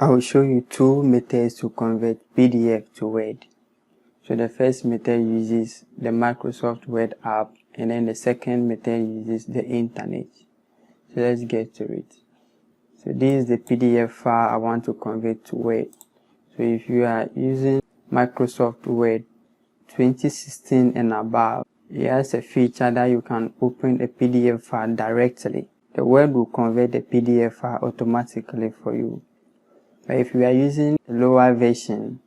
I will show you two methods to convert PDF to Word. So the first method uses the Microsoft Word app, and then the second method uses the internet. So let's get to it. So this is the PDF file I want to convert to Word. So if you are using Microsoft Word 2016 and above, it has a feature that you can open a PDF file directly. The Word will convert the PDF file automatically for you. But if you are using a lower version,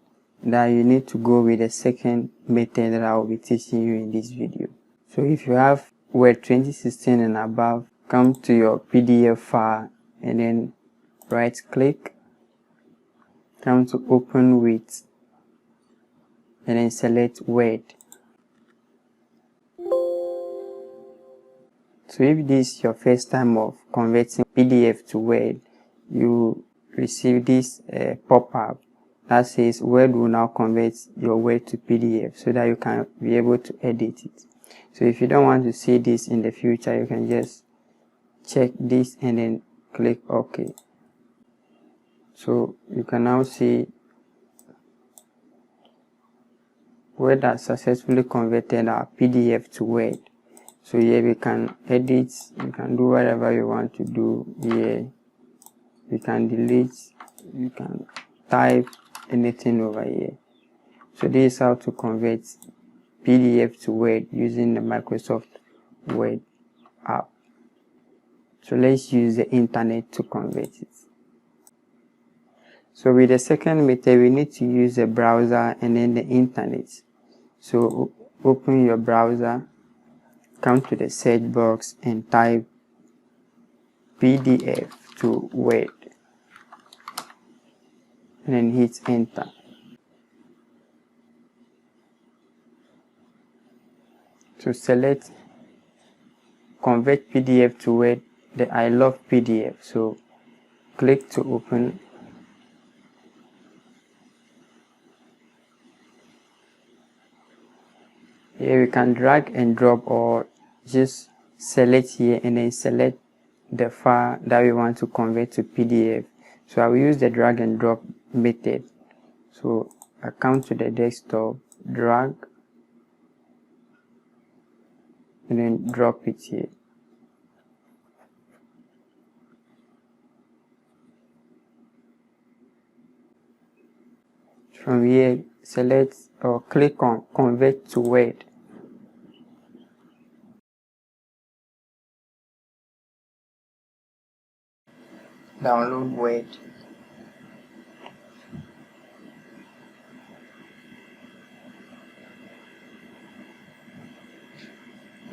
then you need to go with the second method that I will be teaching you in this video. So if you have Word 2016 and above, come to your PDF file and then right click, come to open with, and then select Word. So if this is your first time of converting PDF to Word, you receive this pop-up that says Word will now convert your Word to PDF so that you can be able to edit it. So if you don't want to see this in the future, you can just check this and then click OK. So you can now see Word has successfully converted our PDF to Word. So here we can edit, you can do whatever you want to do here. You can delete, you can type anything over here. So this is how to convert PDF to Word using the Microsoft Word app. So let's use the internet to convert it. So with the second method, we need to use the browser and then the internet. So open your browser, come to the search box and type PDF to Word, and then hit enter. So select convert PDF to Word, the I love PDF. So click to open. Here we can drag and drop, or just select here and then select the file that we want to convert to PDF. So I will use the drag and drop method. So I come to the desktop, drag, and then drop it here. From here, select or click on convert to Word. Download Word.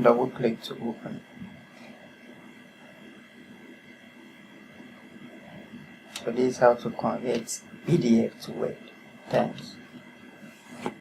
Double click to open. So this is how to convert PDF to Word. Thanks.